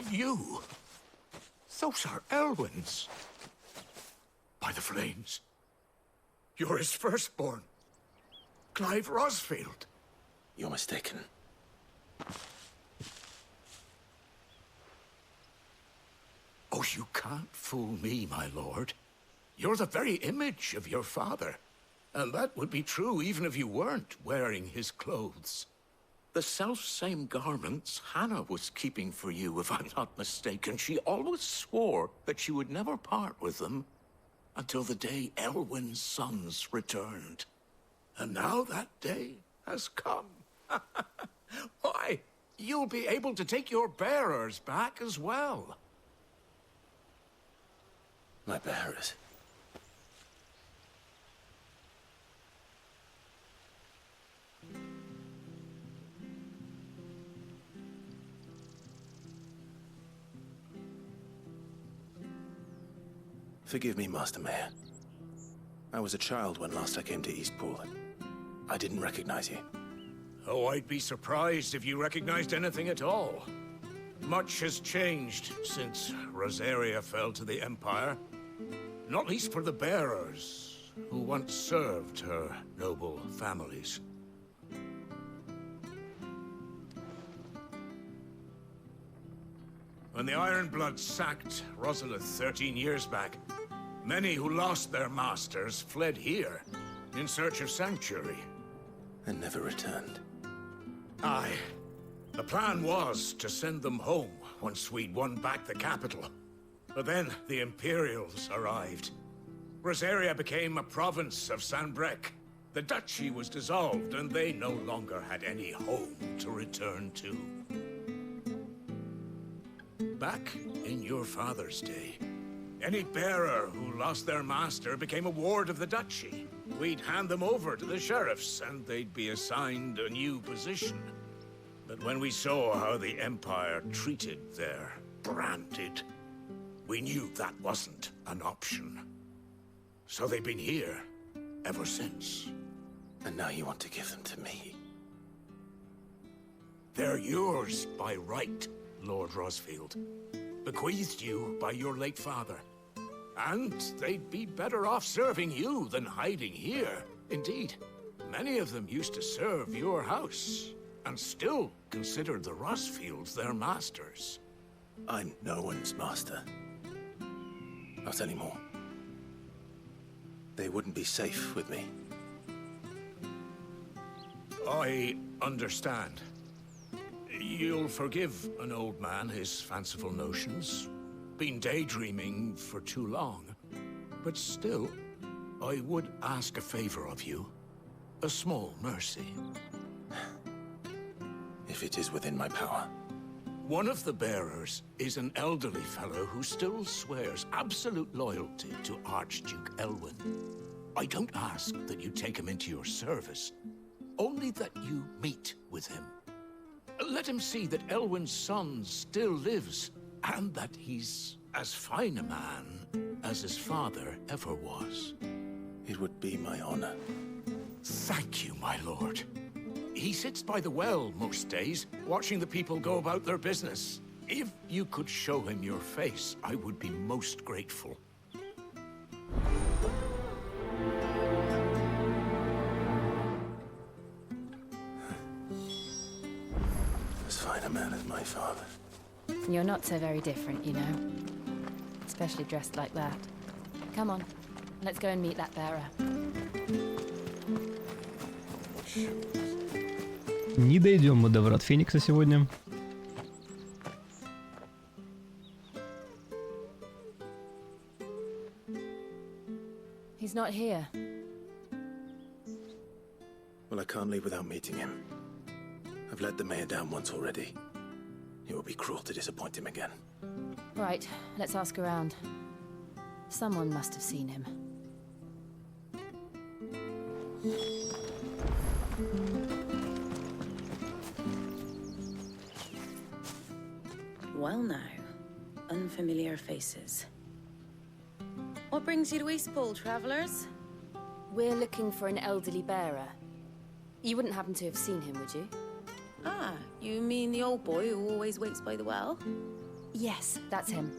You? Those are Elwyn's. By the flames. You're his firstborn. Clive Rosfield. You're mistaken. Oh, you can't fool me, my lord. You're the very image of your father. And that would be true even if you weren't wearing his clothes. The self-same garments Hannah was keeping for you, if I'm not mistaken. She always swore that she would never part with them until the day Elwyn's sons returned. And now that day has come. Why, you'll be able to take your bearers back as well. My bearers? Forgive me, Master Mayor. I was a child when last I came to Eastpool. I didn't recognize you. Oh, I'd be surprised if you recognized anything at all. Much has changed since Rosaria fell to the Empire. Not least for the bearers, who once served her noble families. When the Ironbloods sacked Rosalith 13 years back, many who lost their masters fled here in search of sanctuary. And never returned. Aye. The plan was to send them home once we'd won back the capital. But then the Imperials arrived. Rosaria became a province of Sanbreque. The duchy was dissolved, and they no longer had any home to return to. Back in your father's day, any bearer who lost their master became a ward of the duchy. We'd hand them over to the sheriffs, and they'd be assigned a new position. But when we saw how the Empire treated their branded, we knew that wasn't an option. So they've been here ever since. And now you want to give them to me? They're yours by right, Lord Rosfield. Bequeathed you by your late father. And they'd be better off serving you than hiding here. Indeed, many of them used to serve your house, and still considered the Rosfields their masters. I'm no one's master. Not anymore. They wouldn't be safe with me. I understand. You'll forgive an old man his fanciful notions. Been daydreaming for too long. But still, I would ask a favor of you. A small mercy. If it is within my power. One of the bearers is an elderly fellow who still swears absolute loyalty to Archduke Elwyn. I don't ask that you take him into your service, only that you meet with him. Let him see that Elwyn's son still lives, and that he's as fine a man as his father ever was. It would be my honor. Thank you, my lord. He sits by the well most days, watching the people go about their business. If you could show him your face, I would be most grateful. As fine a man as my father. You're not so very different, you know. Especially dressed like that. Come on, let's go and meet that bearer. Не дойдем мы до врат Феникса сегодня. He's not here. Well, I can't leave without meeting him. I've let the mayor down once already. It would be cruel to disappoint him again. Right, let's ask around. Someone must have seen him. Well now, unfamiliar faces. What brings you to Eastpool, travelers? We're looking for an elderly bearer. You wouldn't happen to have seen him, would you? Ah, you mean the old boy who always waits by the well? Yes, that's him.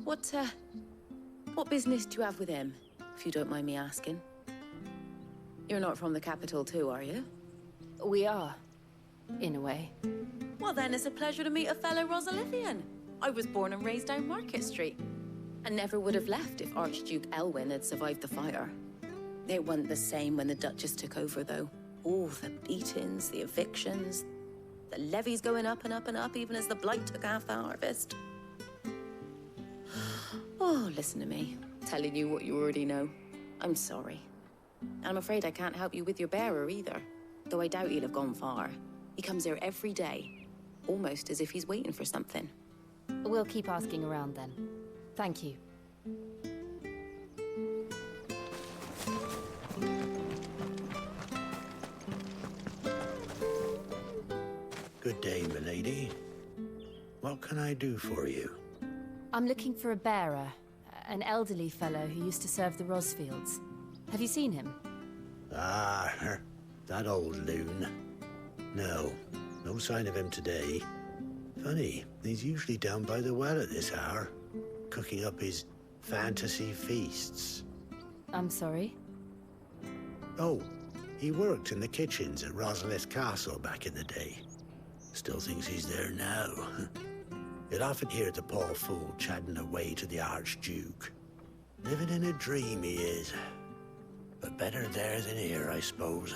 What business do you have with him, if you don't mind me asking? You're not from the capital too, are you? We are, in a way. Well then, it's a pleasure to meet a fellow Rosalifian. I was born and raised down Market Street. And never would have left if Archduke Elwyn had survived the fire. It wasn't the same when the Duchess took over, though. All the beatings, the evictions, the levies going up and up and up, even as the blight took half the harvest. Oh, listen to me, telling you what you already know. I'm sorry. And I'm afraid I can't help you with your bearer either, though I doubt he'll have gone far. He comes here every day, almost as if he's waiting for something. We'll keep asking around then. Thank you. Good day, milady. What can I do for you? I'm looking for a bearer, an elderly fellow who used to serve the Rosfields. Have you seen him? Ah, that old loon. No sign of him today. Funny, he's usually down by the well at this hour, cooking up his fantasy feasts. I'm sorry? Oh, he worked in the kitchens at Rosalith Castle back in the day. Still thinks he's there now. You'll often hear the poor fool chatting away to the Archduke. Living in a dream he is. But better there than here, I suppose.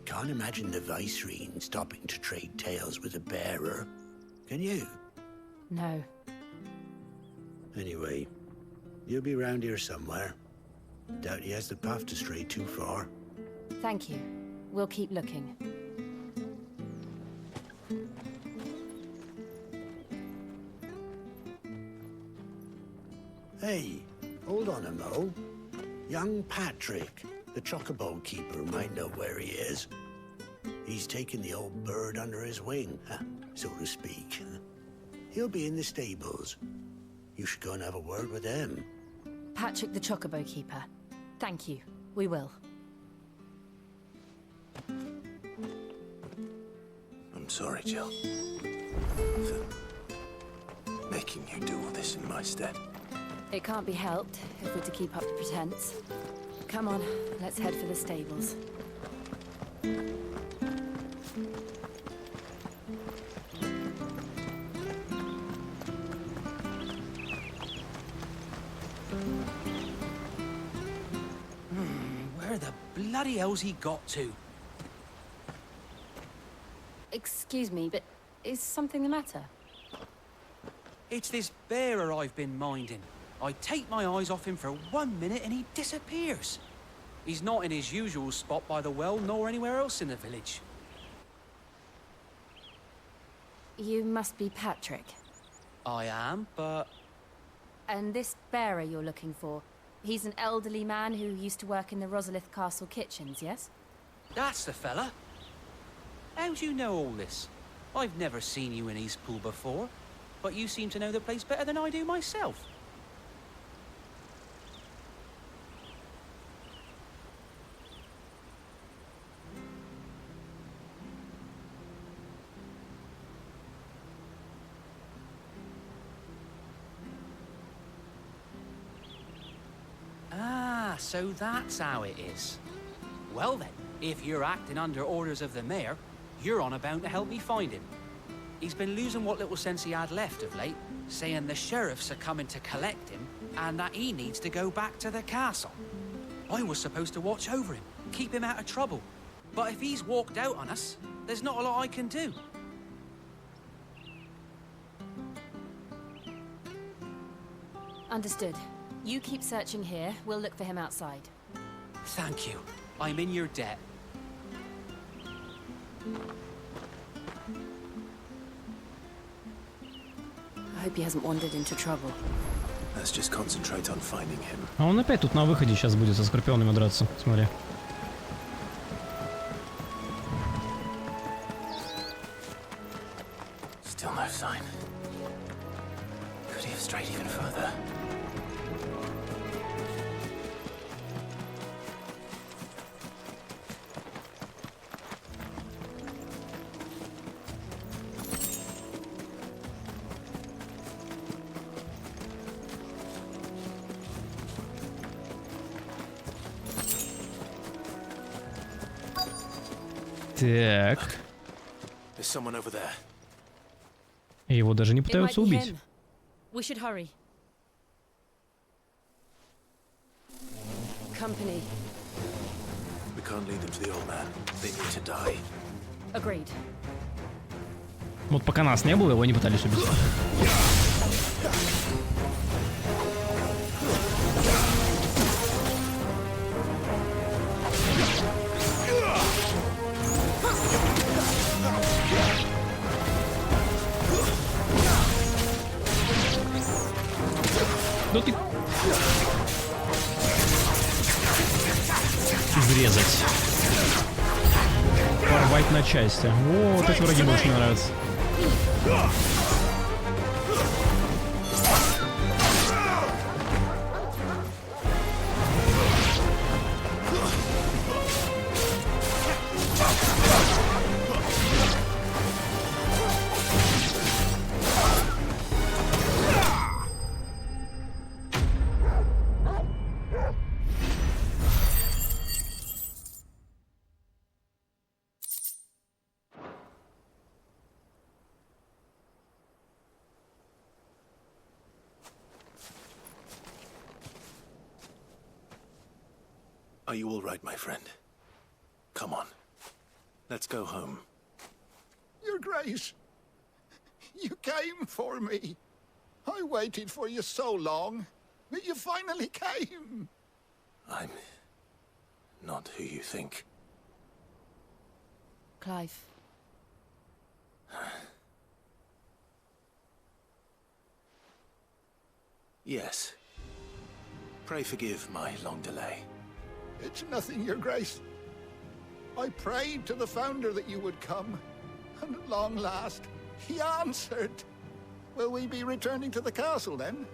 Can't imagine the Viceroy stopping to trade tales with a bearer. Can you? No. Anyway, you'll be round here somewhere. Doubt he has the path to stray too far. Thank you. We'll keep looking. Hey, hold on a mo. Young Patrick, the chocobo keeper, might know where he is. He's taken the old bird under his wing, so to speak. He'll be in the stables. You should go and have a word with him. Patrick the Chocobo Keeper. Thank you. We will. I'm sorry, Jill. For making you do all this in my stead. It can't be helped if we're to keep up the pretense. Come on, let's head for the stables. Where the bloody hell's he got to? Excuse me, but is something the matter? It's this bearer I've been minding. I take my eyes off him for 1 minute and he disappears. He's not in his usual spot by the well, nor anywhere else in the village. You must be Patrick. I am, but... And this bearer you're looking for, he's an elderly man who used to work in the Rosalith Castle kitchens, yes? That's the fella. How do you know all this? I've never seen you in Eastpool before, but you seem to know the place better than I do myself. Ah, so that's how it is. Well then, if you're acting under orders of the mayor, you're on about to help me find him. He's been losing what little sense he had left of late, saying the sheriffs are coming to collect him and that he needs to go back to the castle. I was supposed to watch over him, keep him out of trouble. But if he's walked out on us, there's not a lot I can do. Understood. You keep searching here, we'll look for him outside. Thank you. I'm in your debt. I hope he hasn't wandered into trouble. Let's just concentrate on finding him. А он опять тут на выходе сейчас будет со скорпионами драться. Смотри. Still no sign. Could he have strayed even further? Так. There's someone over there. Его даже не It might пытаются be убить. him. We should hurry. Company. We can't lead them to the old man. They need to die. Agreed. Вот пока нас не было, его не пытались убить. Ну ты... Врезать. Порвать на части. О, вот эти враги больше мне нравятся. Are you all right, my friend? Come on. Let's go home. Your Grace, you came for me. I waited for you so long, but you finally came. I'm not who you think. Clive. Yes. Pray forgive my long delay. It's nothing, Your Grace. I prayed to the Founder that you would come, and at long last, he answered. Will we be returning to the castle, then?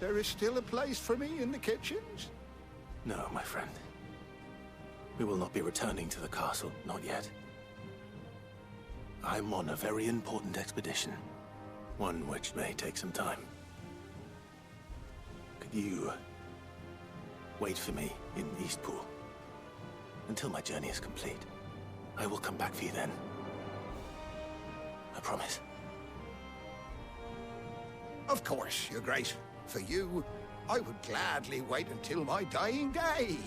There is still a place for me in the kitchens? No, my friend. We will not be returning to the castle, not yet. I'm on a very important expedition, one which may take some time. Could you wait for me in Eastpool until my journey is complete? I will come back for you then. I promise. Of course, Your Grace. For you, I would gladly wait until my dying day.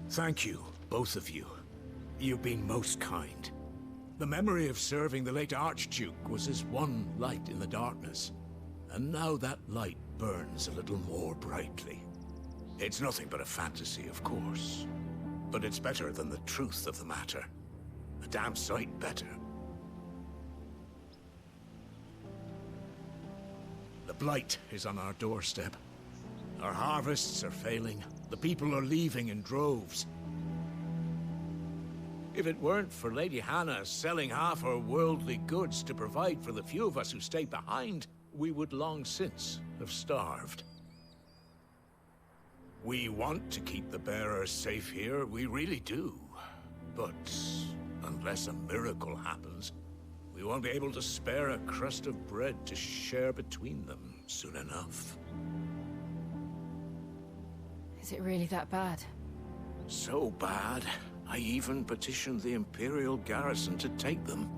Thank you, both of you. You've been most kind. The memory of serving the late Archduke was as one light in the darkness, and now that light burns a little more brightly. It's nothing but a fantasy, of course, but it's better than the truth of the matter. A damn sight better. The blight is on our doorstep. Our harvests are failing. The people are leaving in droves. If it weren't for Lady Hannah selling half her worldly goods to provide for the few of us who stay behind, we would long since have starved. We want to keep the bearers safe here, we really do. But unless a miracle happens, we won't be able to spare a crust of bread to share between them soon enough. Is it really that bad? So bad, I even petitioned the Imperial garrison to take them.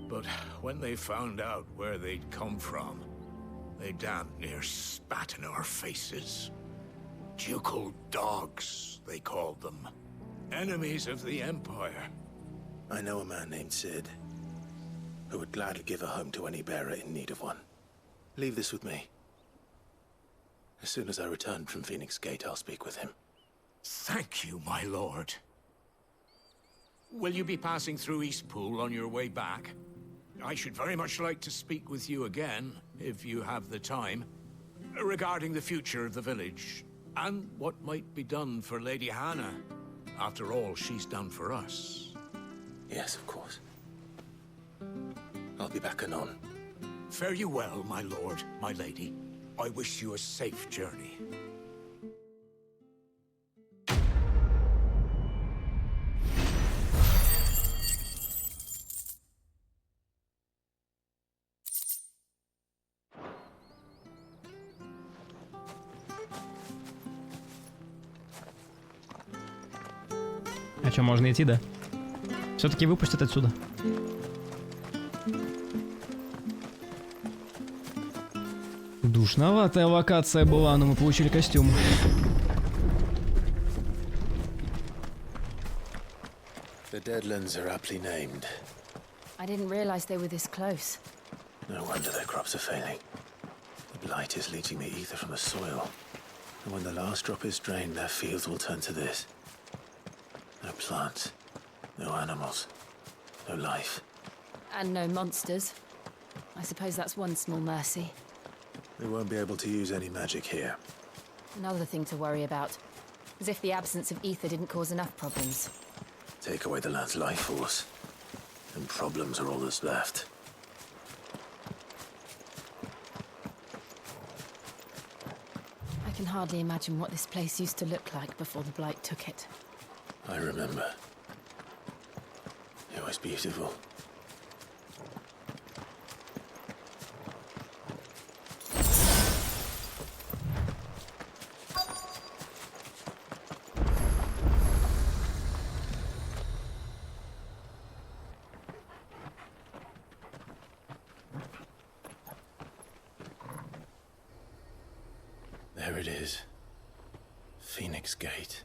But when they found out where they'd come from, they damn near spat in our faces. Ducal dogs, they called them. Enemies of the Empire. I know a man named Sid, who would gladly give a home to any bearer in need of one. Leave this with me. As soon as I return from Phoenix Gate, I'll speak with him. Thank you, my lord. Will you be passing through Eastpool on your way back? I should very much like to speak with you again, if you have the time, regarding the future of the village, and what might be done for Lady Hannah. After all she's done for us. Yes, of course. I'll be back anon. Fare you well, my lord, my lady. I wish you a safe journey. А что, можно идти, да? Все-таки выпустят отсюда. Душноватая локация была, но мы получили костюм. The Deadlands are aptly named. I didn't realize they were this close. No wonder their crops are failing. The blight is leaching the ether from the soil. And when the last drop is drained, their fields will turn to this. No plants, no animals, no life. And no monsters. I suppose that's one small mercy. We won't be able to use any magic here. Another thing to worry about. As if the absence of ether didn't cause enough problems. Take away the land's life force, and problems are all that's left. I can hardly imagine what this place used to look like before the blight took it. I remember. It was beautiful. There it is. Phoenix Gate.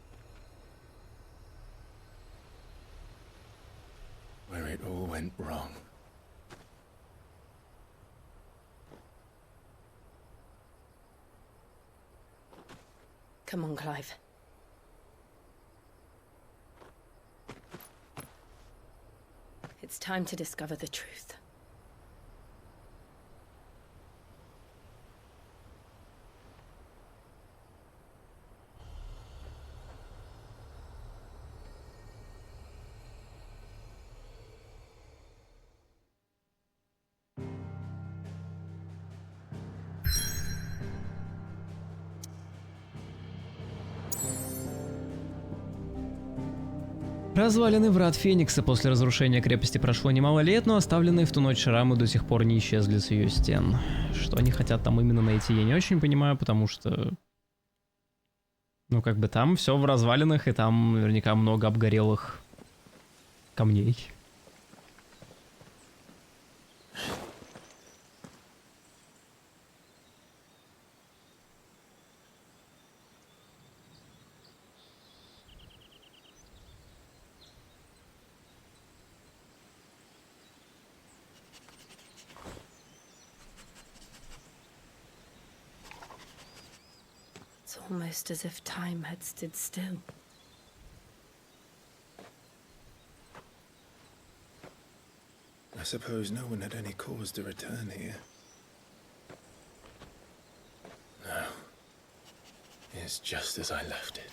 Where it all went wrong. Come on, Clive. It's time to discover the truth. Развалины врат Феникса. После разрушения крепости прошло немало лет, но оставленные в ту ночь шрамы до сих пор не исчезли с ее стен. Что они хотят там именно найти, я не очень понимаю, потому что... Ну, как бы там все в развалинах, и там наверняка много обгорелых камней. Almost as if time had stood still. I suppose no one had any cause to return here. No. It's just as I left it.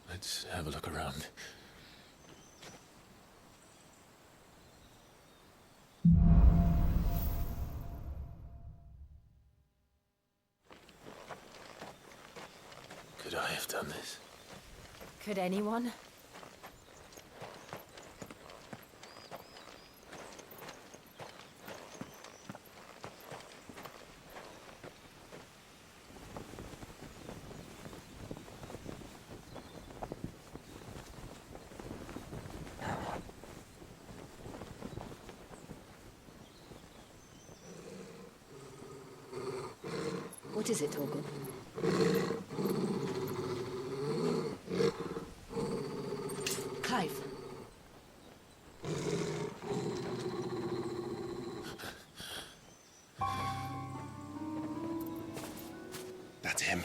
Let's have a look around. Could I have done this? Could anyone? What is it, Torgal? Clive. That's him.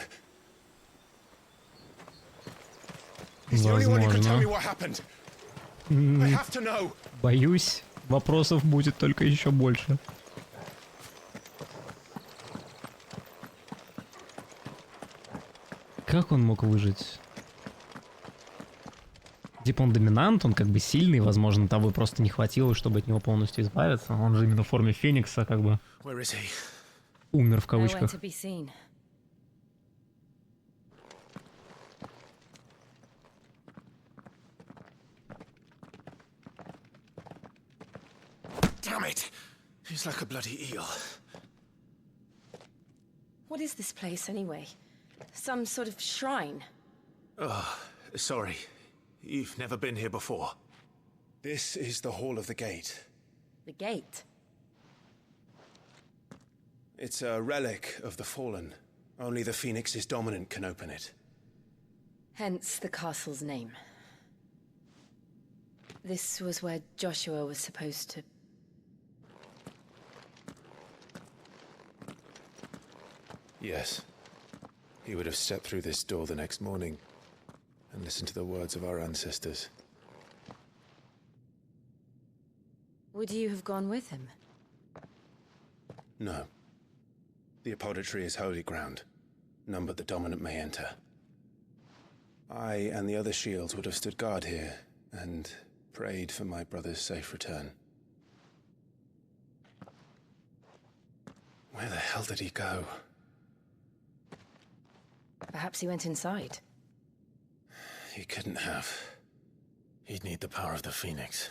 He's the only one who can tell me what happened. I have to know. Боюсь, вопросов будет только еще больше. Как он мог выжить? Типа он доминант, он как бы сильный, возможно, того просто не хватило, чтобы от него полностью избавиться. Он же именно в форме Феникса как бы умер в кавычках. Damn it! He's like a bloody eel. What is this place, anyway? Some sort of shrine? Oh, sorry. You've never been here before. This is the Hall of the Gate. The gate? It's a relic of the Fallen. Only the Phoenix's dominant can open it. Hence the castle's name. This was where Joshua was supposed to... Yes. He would have stepped through this door the next morning and listened to the words of our ancestors. Would you have gone with him? No. The apodatory is holy ground. None but the dominant may enter. I and the other shields would have stood guard here and prayed for my brother's safe return. Where the hell did he go? Perhaps he went inside. He couldn't have. He'd need the power of the Phoenix.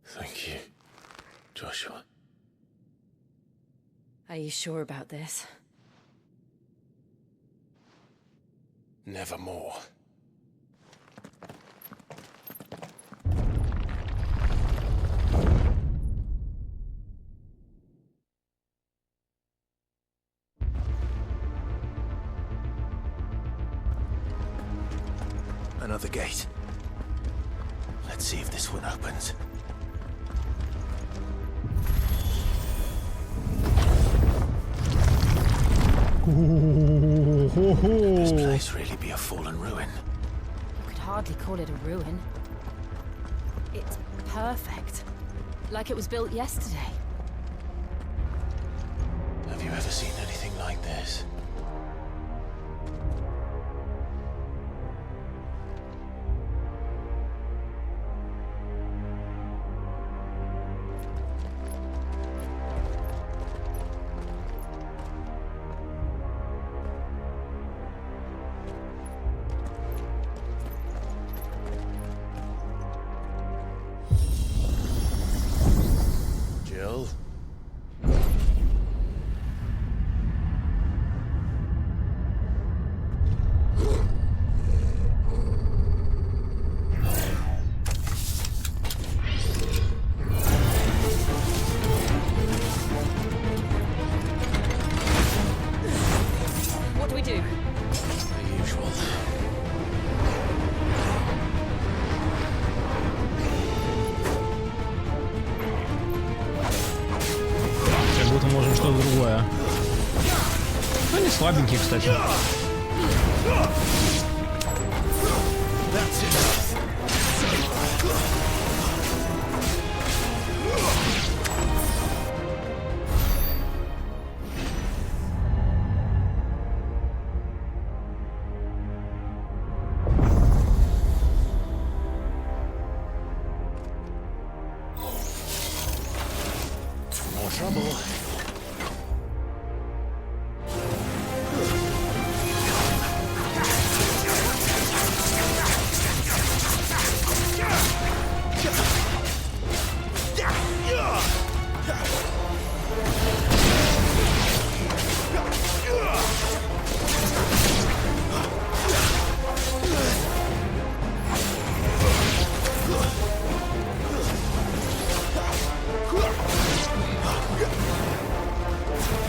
Thank you, Joshua. Are you sure about this? Nevermore. Another gate. Let's see if this one opens. Could this place really be a fallen ruin? You could hardly call it a ruin. It's perfect. Like it was built yesterday. Have you ever seen anything like this? Jill? What do we do? The usual. Как будто можем что-то другое. Ну, не слабенький, кстати. That's enough. More trouble.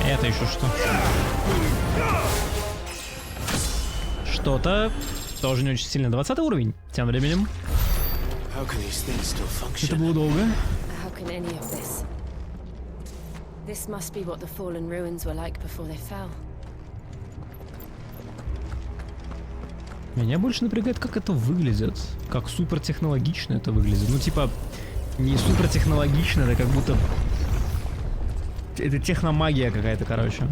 Это еще что? Что-то тоже не очень сильно. 20 уровень. Тем временем. How can these things still Это function? было долго. How can any of this? This must be what the fallen ruins were like before they fell. Меня больше напрягает, как это выглядит. Как супертехнологично это выглядит. Ну, типа, не супертехнологично, это как будто... Это техномагия какая-то, короче.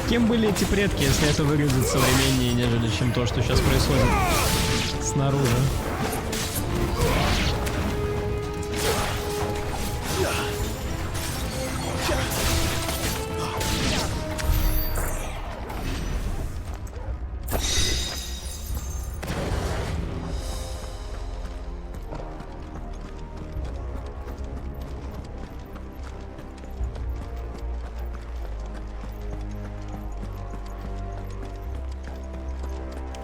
Кем были эти предки, если это выглядит современнее, нежели чем то, что сейчас происходит снаружи?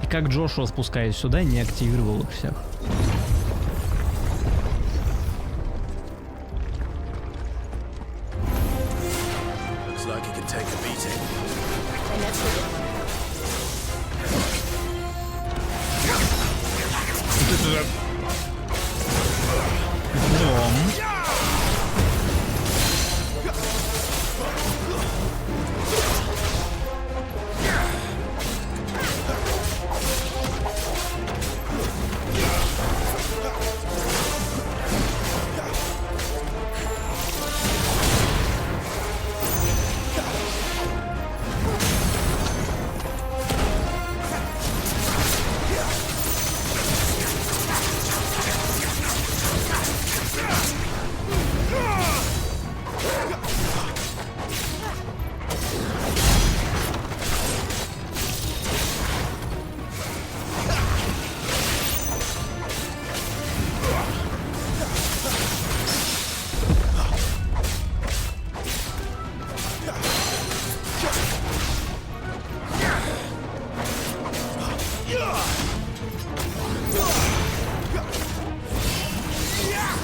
Как Джошуа, спускаясь сюда, не активировал их всех.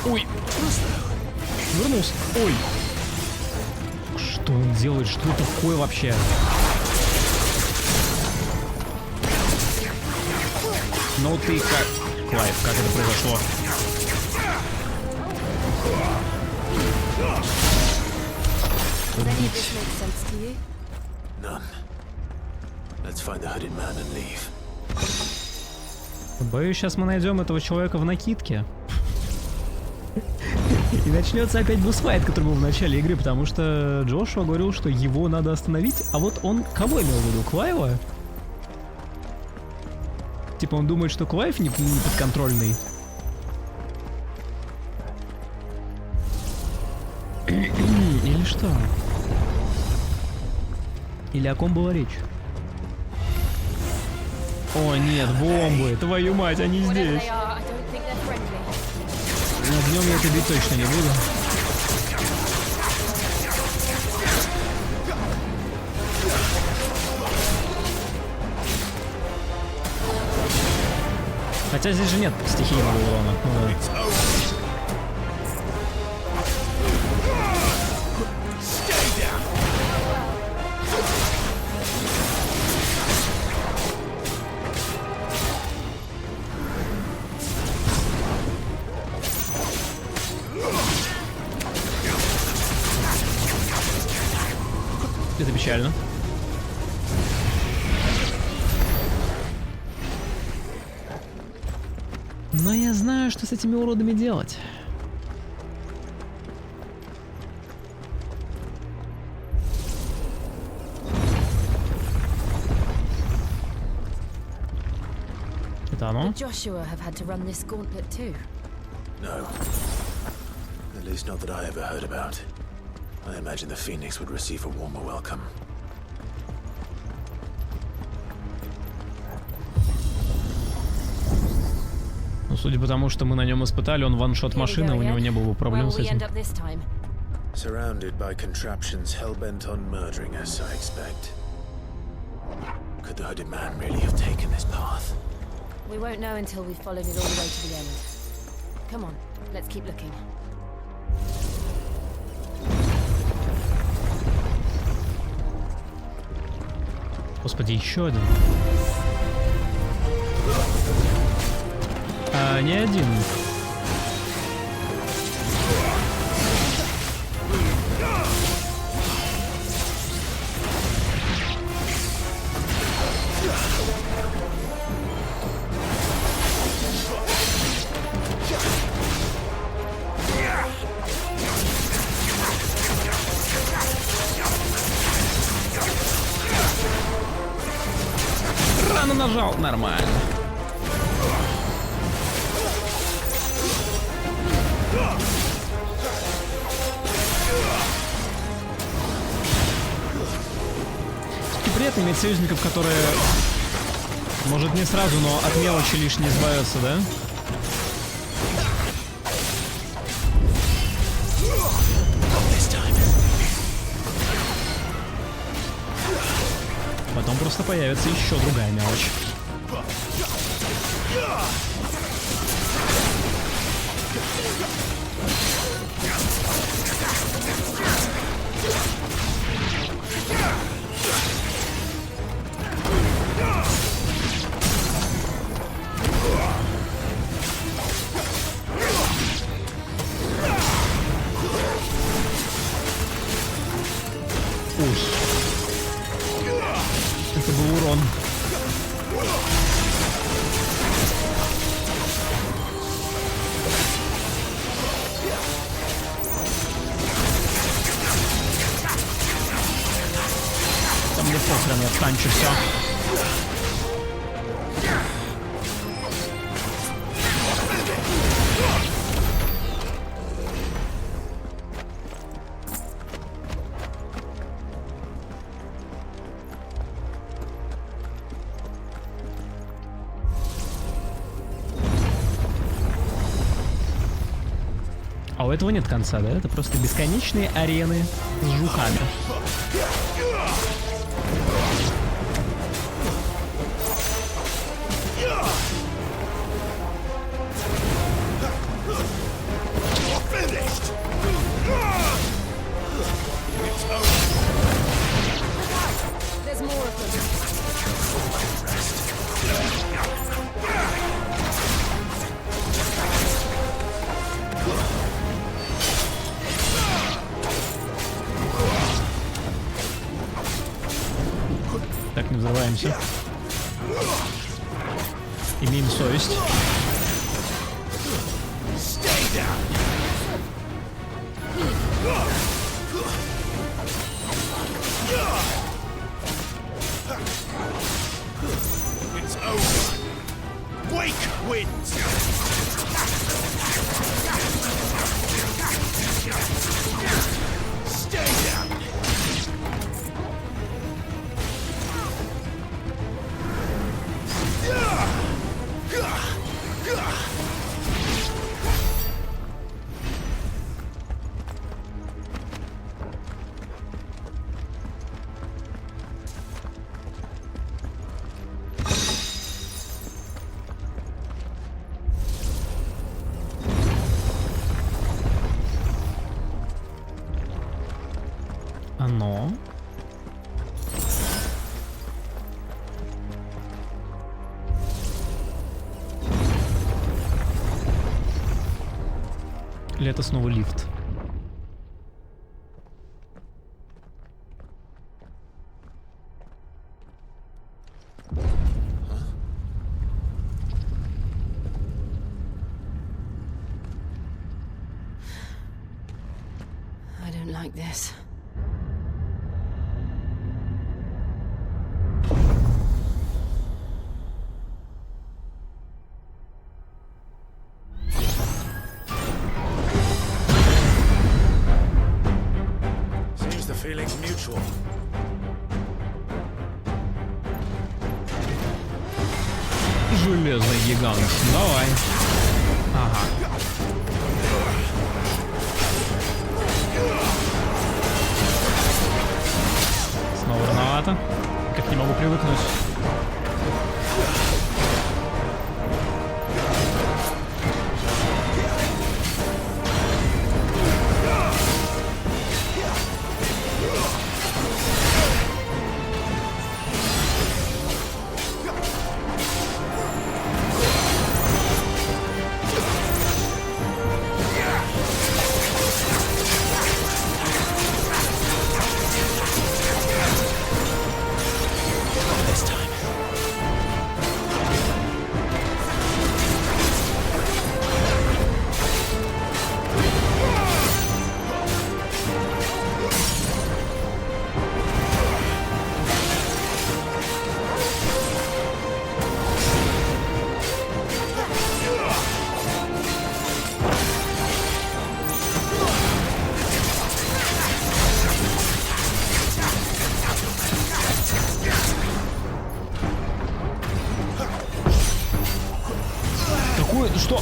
Ой. Вернулся. Ой. Что он делает? Что такое вообще? Ну ты как... Клайв, как это произошло? Боюсь, сейчас мы найдем этого человека в накидке. И начнется опять бусфайт, который был в начале игры, потому что Джошуа говорил, что его надо остановить, а вот он кого имел в виду? Клайва? Типа он думает, что Клайв не подконтрольный. Или что? Или о ком была речь? О нет, бомбы! Твою мать, они здесь! Огнем я это бить точно не буду. Хотя здесь же нет стихийного урона. Ну, да. Это печально. Но я знаю, что с этими уродами делать. Это оно? Joshua have had to run this gauntlet too. No. At least not that I ever heard about. I imagine the Phoenix would receive a warmer welcome. Ну, судя по тому, что мы на нем испытали, он ваншот машины, у него не было проблем с этим. Surrounded by contraptions hell-bent on murdering us, I expect. Could the hooded man really have taken this path? We won't know until we've followed it all the way to the end. Come on, let's keep looking. Господи, еще один. Не один. Рано нажал, нормально. Приятно иметь союзников, которые, может, не сразу, но от мелочи лишь не избавятся, да? Потом просто появится еще другая мелочь. Это был урон. Там мне похрен, я танчу все. А у этого нет конца, да? Это просто бесконечные арены с жуками. Так, не взрываемся. Имеем совесть. Оно. Или это снова лифт? I don't like this. Железный гигант. Давай. Ага. Снова рановато. Как не могу привыкнуть.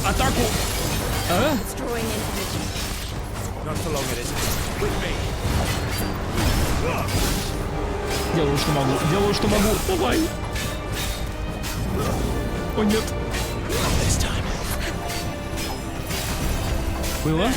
атаку! А? Делаю, что могу. Делаю, что могу. Давай. О, нет. Было?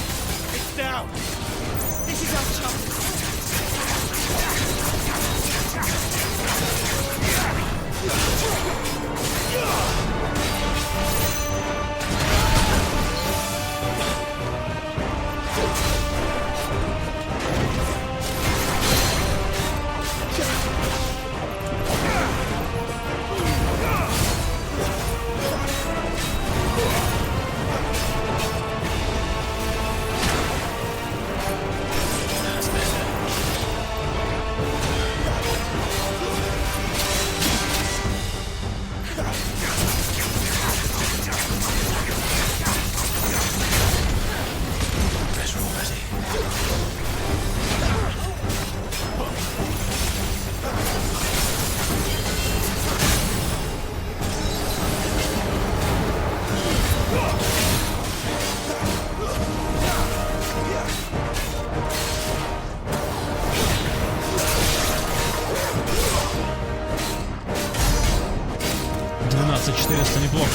Неплохо.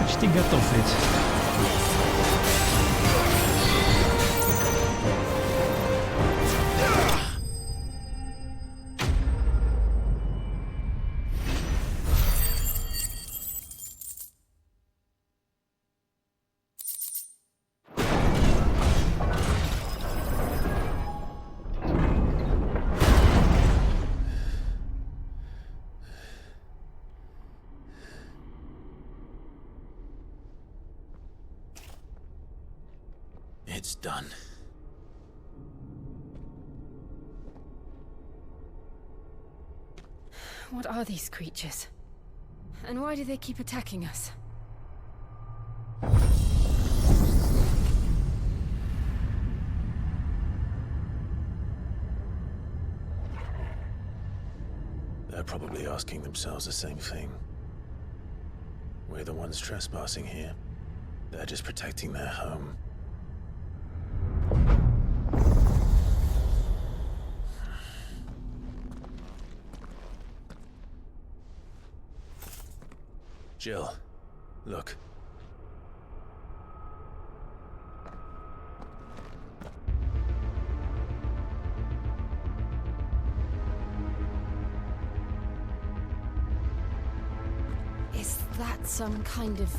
Почти готов ведь. It's done. What are these creatures? And why do they keep attacking us? They're probably asking themselves the same thing. We're the ones trespassing here. They're just protecting their home. Jill, look. Is that some kind of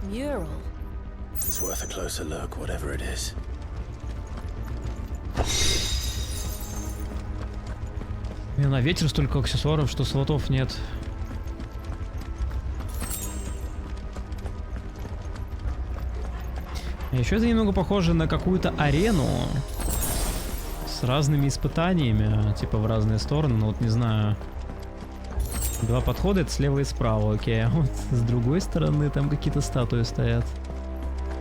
mural? It's worth a closer look, whatever it is. На ветер столько аксессуаров, что слотов нет. Еще это немного похоже на какую-то арену с разными испытаниями, типа в разные стороны, но вот не знаю. Два подхода, это слева и справа, окей. А вот с другой стороны там какие-то статуи стоят.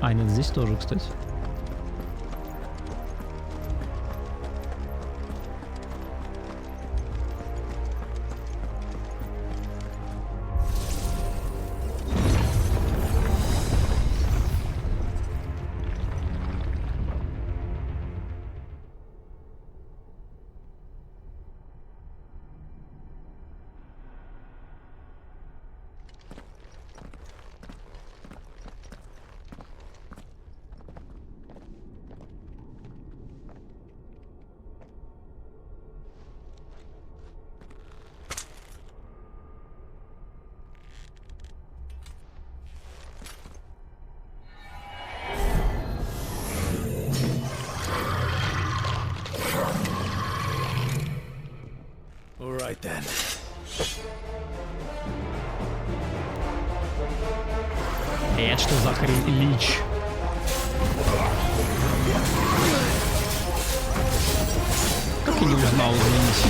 А, нет, здесь тоже, кстати. Then. Это что за хрень, лич? Как я не узнал, извините.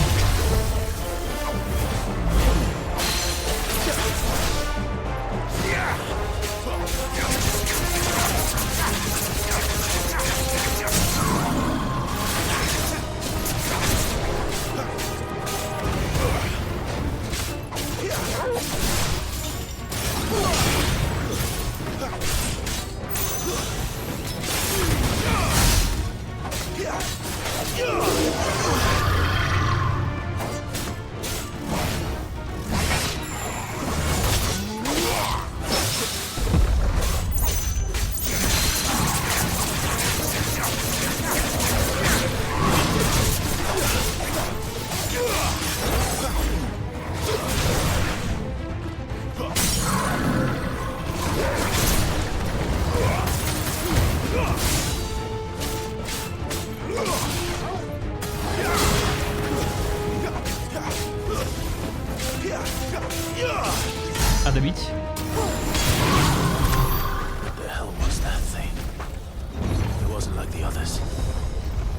А добить?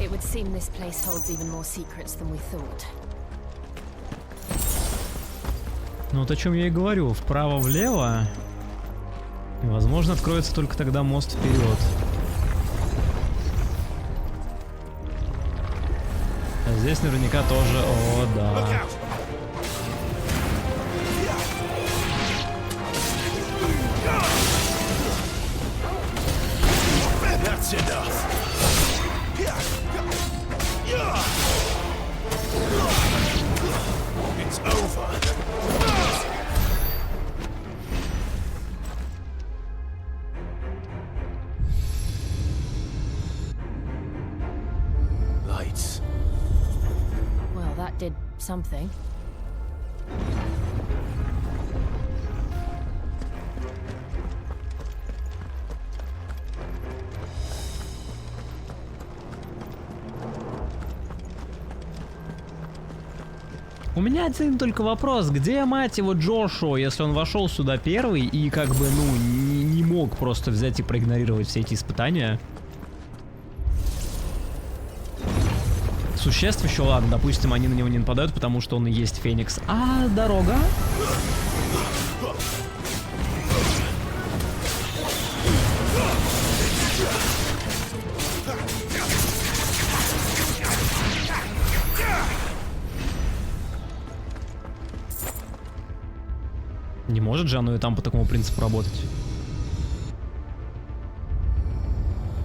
It would seem this place holds even more secrets than we thought. Ну вот о чем я и говорю. Вправо-влево. И, возможно, откроется только тогда мост вперед. А здесь наверняка тоже... О, да. It's over. Lights. Well, that did something. У меня один только вопрос, где, мать его, Джошуа, если он вошел сюда первый и как бы, ну, не мог просто взять и проигнорировать все эти испытания? Существ еще ладно, допустим, они на него не нападают, потому что он и есть Феникс. А дорога? Не может же оно и там по такому принципу работать?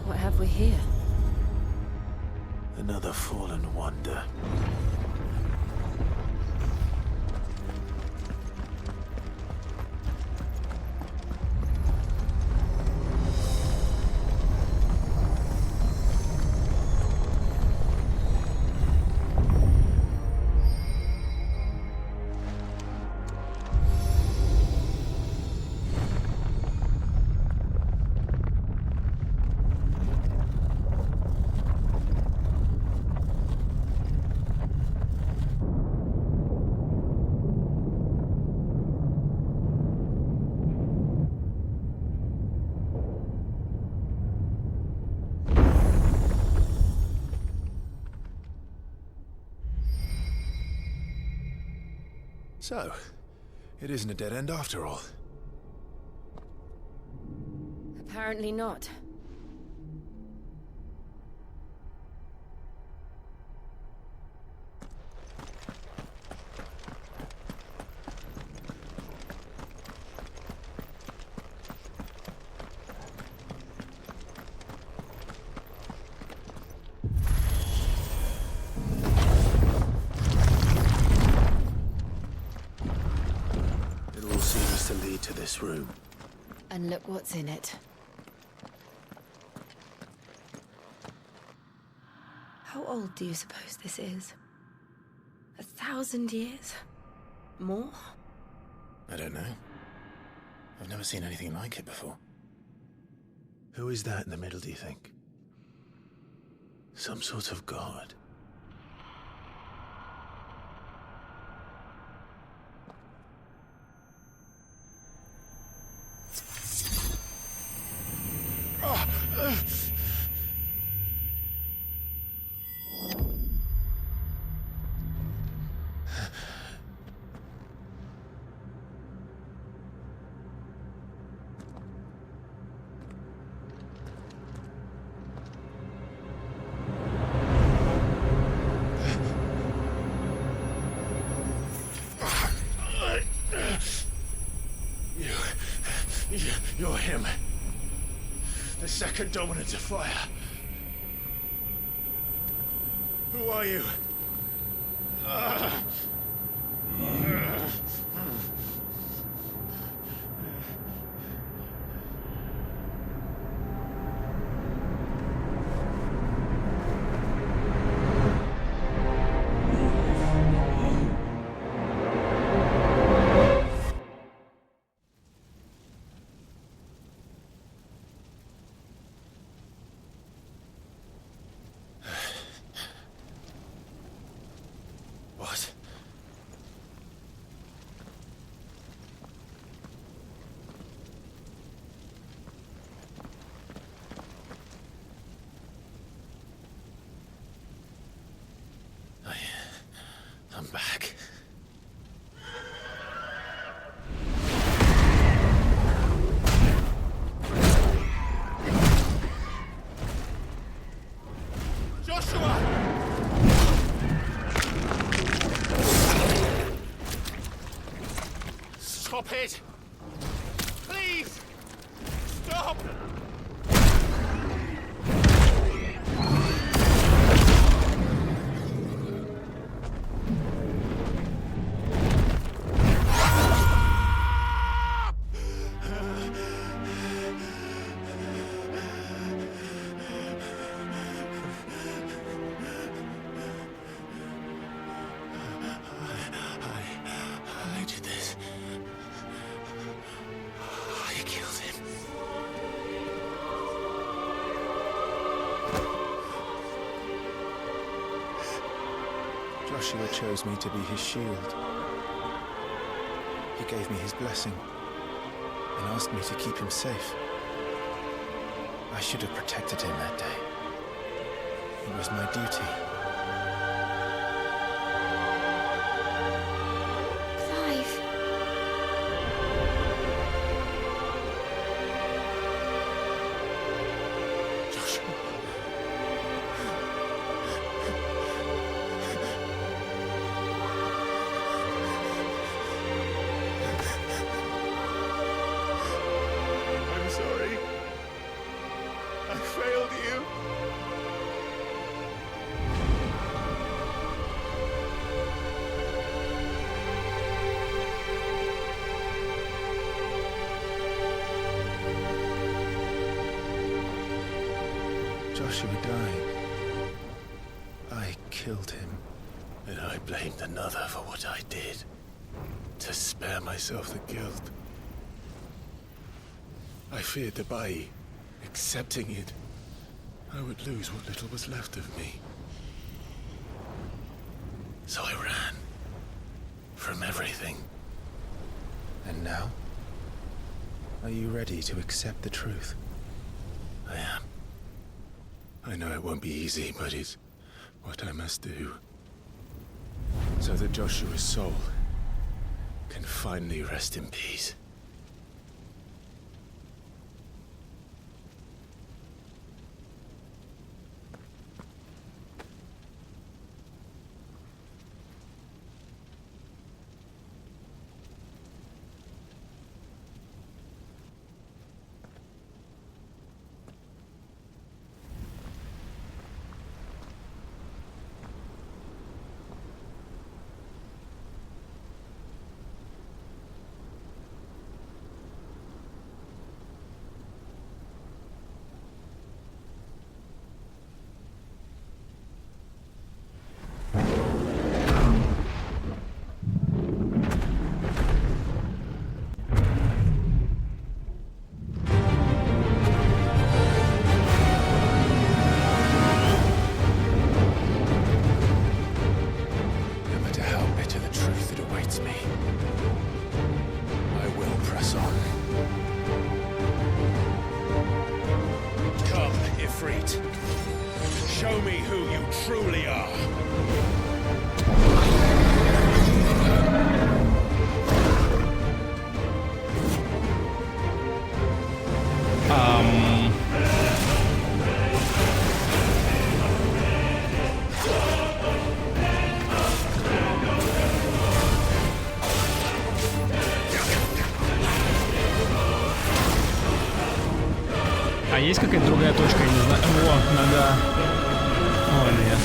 What have we here? Another fallen wonder. So, it isn't a dead end after all. Apparently not. To this room. And look what's in it. How old do you suppose this is? 1,000 years? More? I don't know. I've never seen anything like it before. Who is that in the middle, do you think? Some sort of god? You're him. The second dominant of fire. Who are you? Please! Stop! I did this. I killed him. Joshua chose me to be his shield. He gave me his blessing and asked me to keep him safe. I should have protected him that day. It was my duty. Clive. Joshua. I'm sorry. I failed you. Joshua died. I killed him. And I blamed another for what I did. To spare myself the guilt. I feared that by accepting it, I would lose what little was left of me. So I ran. From everything. And now? Are you ready to accept the truth? I am. I know it won't be easy, but it's what I must do. So that Joshua's soul can finally rest in peace. Ifrit. Show me who you truly are. А есть какая-то другая точка, я не знаю. О, нога. О, нет.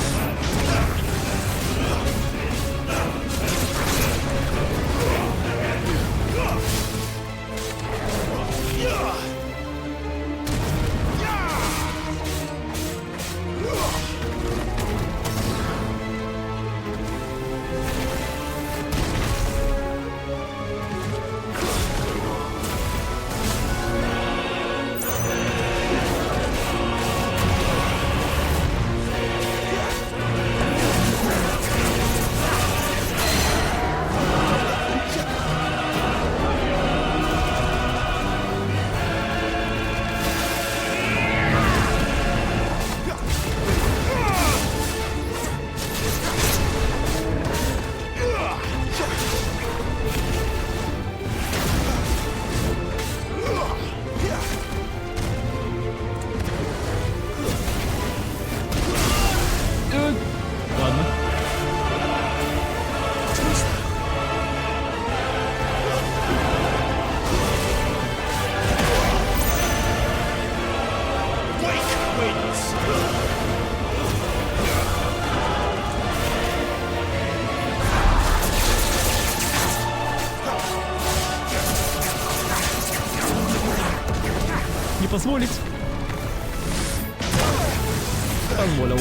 позволить. Позволил.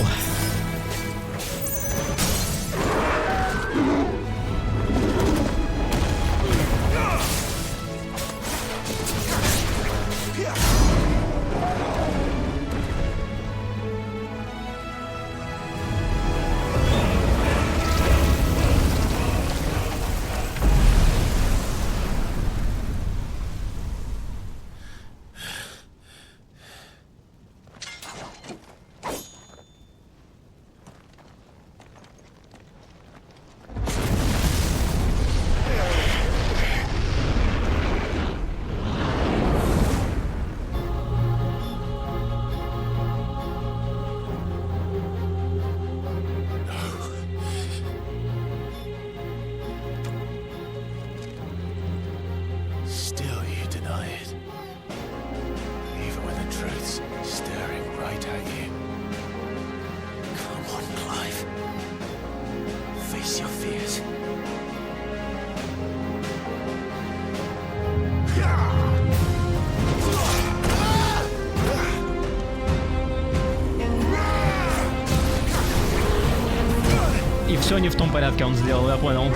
И все не в том порядке он сделал, я понял.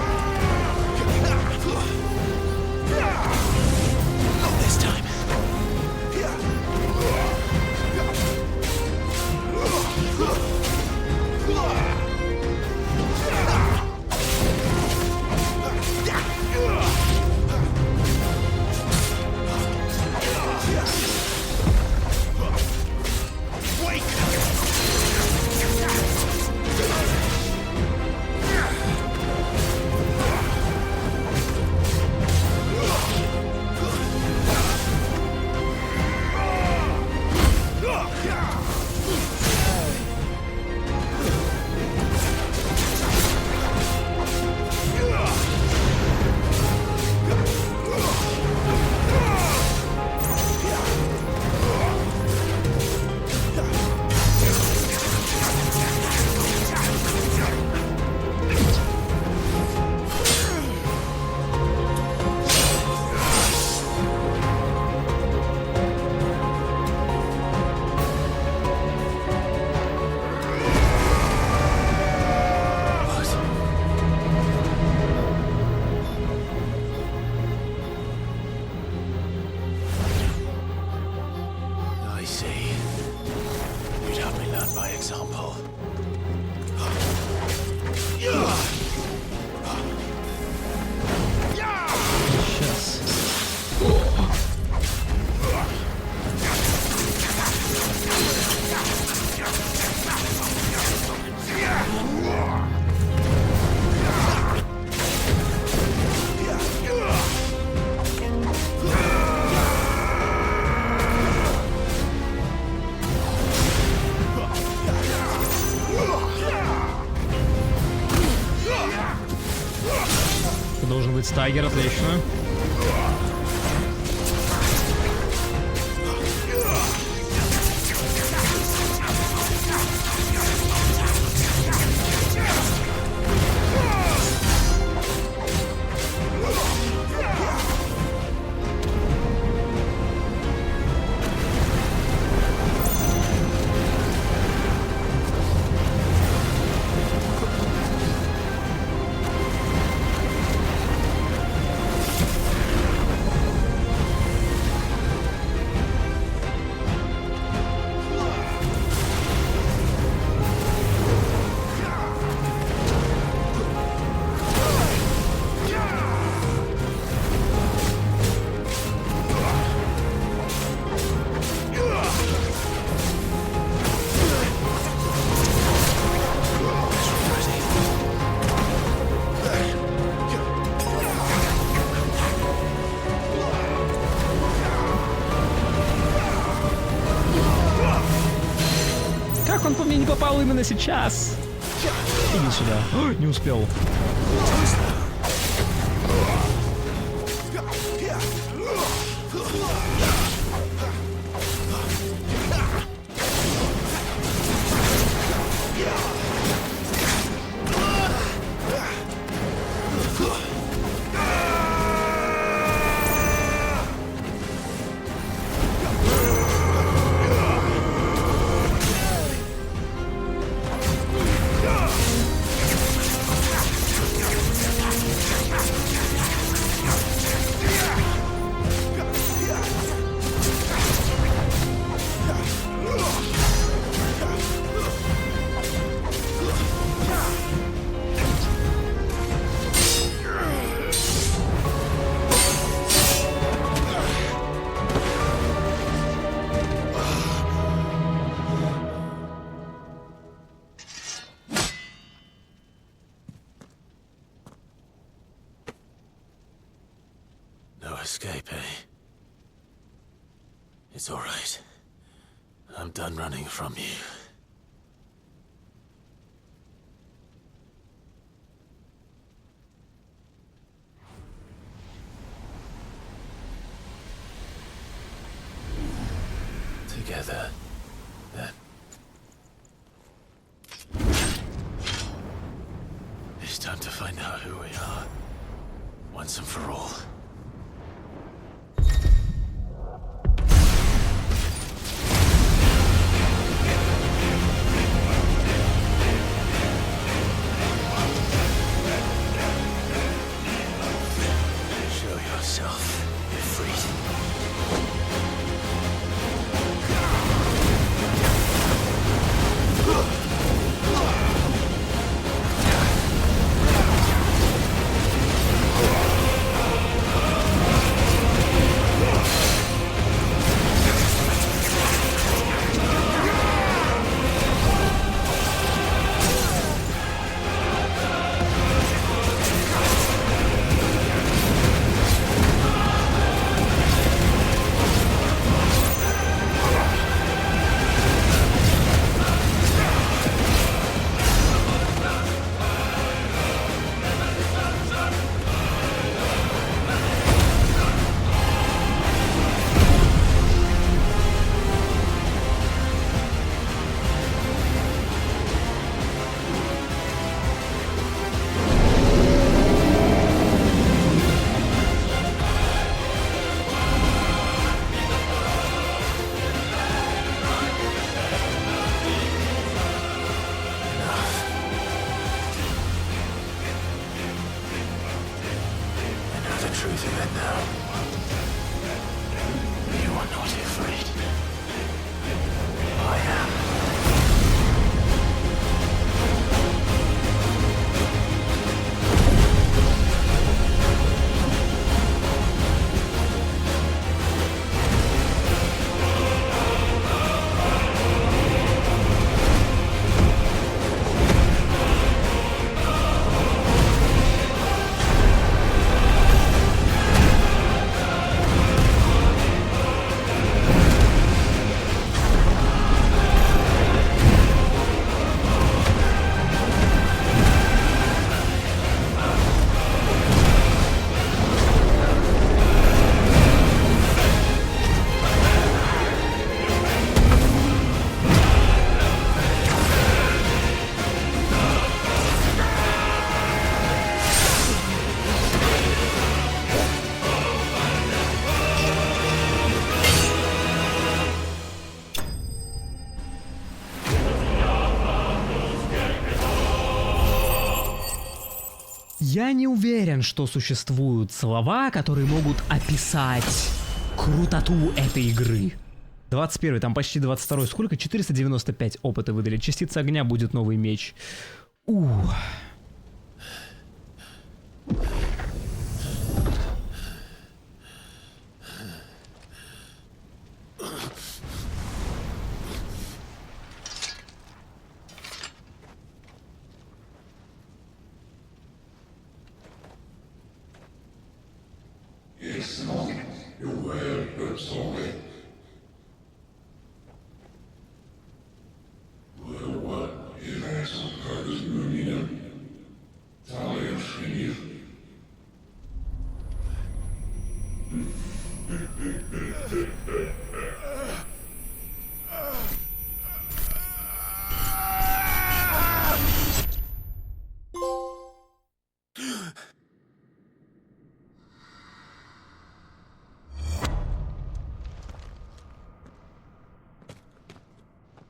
Должен быть стагер, отлично. Он по мне не попал именно сейчас. Иди сюда. О, не успел. It's all right. I'm done running from you. Together, then. It's time to find out who we are, once and for all. Show yourself, Ifrit. Я не уверен, что существуют слова, которые могут описать крутоту этой игры. 21, там почти 22. Сколько? 495 опыта выдали. Частица огня, будет новый меч.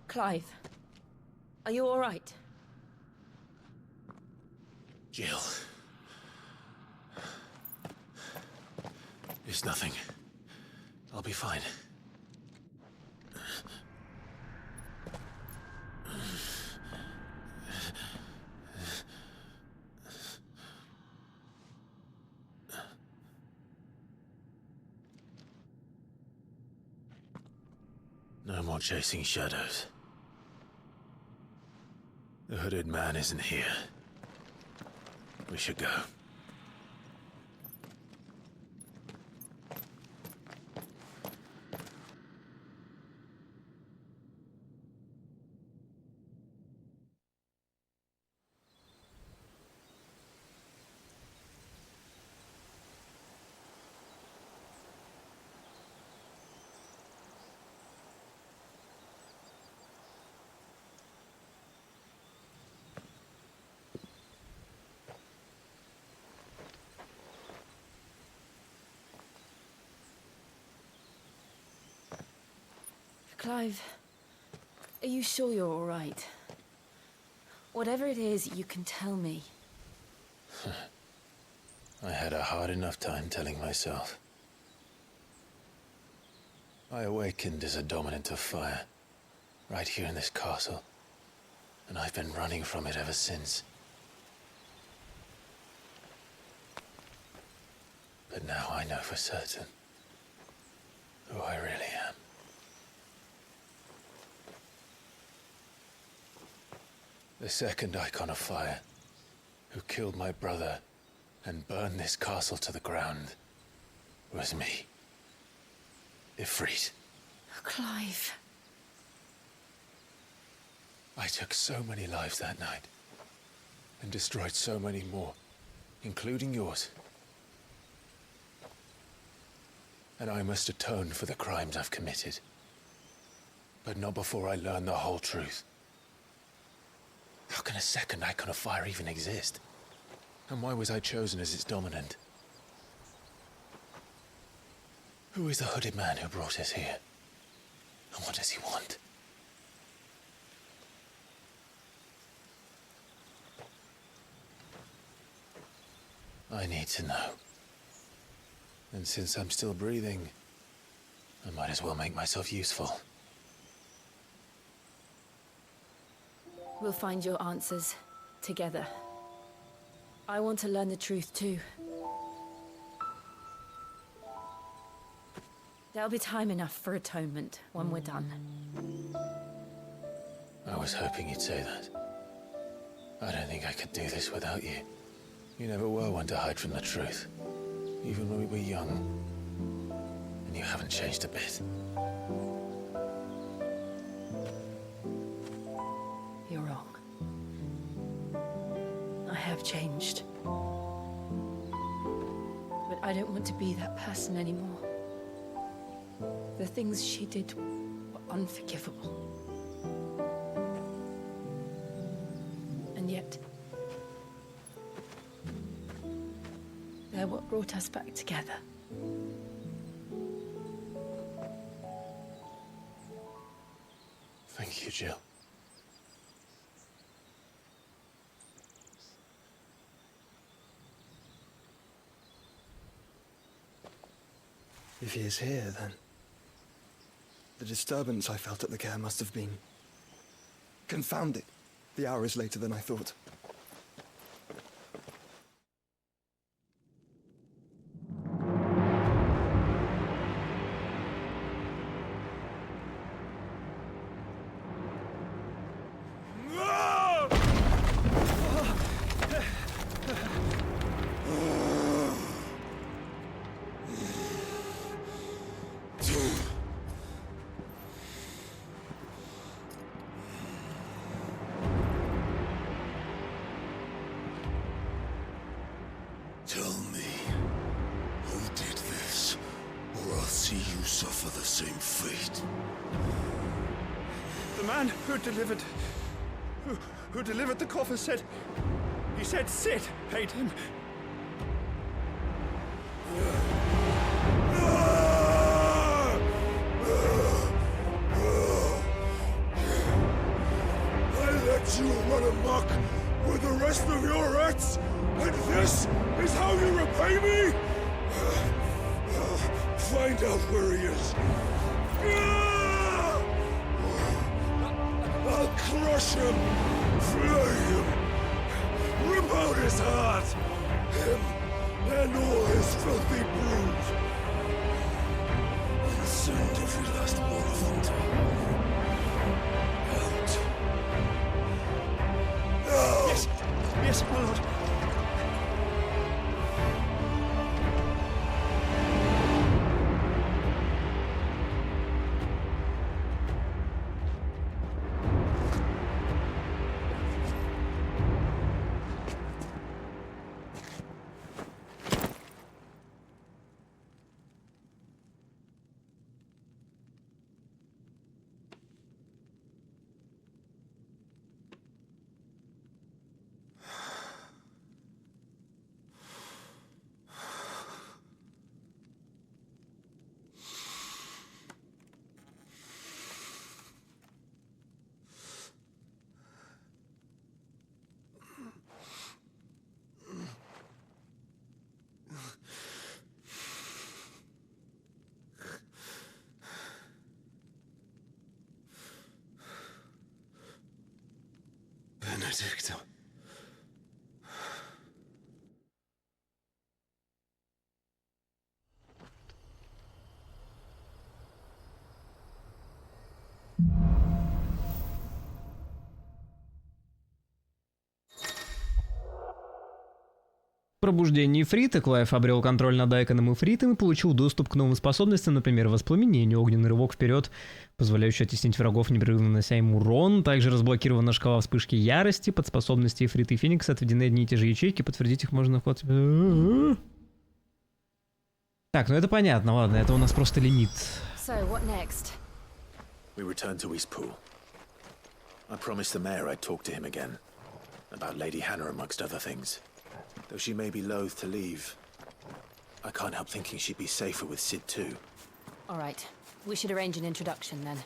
Clive, are you all right? Jill. It's nothing. I'll be fine. No more chasing shadows. The hooded man isn't here. We should go. Clive, are you sure you're all right? Whatever it is, you can tell me. I had a hard enough time telling myself. I awakened as a dominant of fire, right here in this castle, and I've been running from it ever since. But now I know for certain who I really am. The second icon of fire, who killed my brother and burned this castle to the ground, was me. Ifrit. Clive. I took so many lives that night, and destroyed so many more, including yours. And I must atone for the crimes I've committed. But not before I learn the whole truth. How can a second icon of fire even exist? And why was I chosen as its dominant? Who is the hooded man who brought us here? And what does he want? I need to know. And since I'm still breathing, I might as well make myself useful. We'll find your answers together. I want to learn the truth too. There'll be time enough for atonement when we're done. I was hoping you'd say that. I don't think I could do this without you. You never were one to hide from the truth, even when we were young. And you haven't changed a bit. You're wrong. I have changed. But I don't want to be that person anymore. The things she did were unforgivable. And yet, they're what brought us back together. Thank you, Jill. If he is here, then the disturbance I felt at the care must have been confounded. The hour is later than I thought. Tell me, who did this, or I'll see you suffer the same fate. The man who delivered the coffer said, he said Sid paid him. I let you run amok with the rest of your rats, and this is how you repay me? Find out where he is. I'll crush him, flay him, rip out his heart, him and all his filthy brood, and send every last one of them to out. Now! Yes, yes, my lord. Victor. Пробуждение Ифрита. Клайв обрел контроль над Айконом Ифритом и получил доступ к новым способностям, например, воспламенению, огненный рывок вперед, позволяющий оттеснить врагов, непрерывно нанося им урон. Также разблокирована шкала вспышки ярости. Под способности Ифрита и Феникса отведены одни и те же ячейки, подтвердить их можно вход. Так, ну это понятно, ладно, это у нас просто лимит. So, what next? We return to Eastpool. I promised the mayor I'd talk to him again. About Lady Hannah amongst other things. Though she may be loath to leave, I can't help thinking she'd be safer with Sid too. All right. We should arrange an introduction then.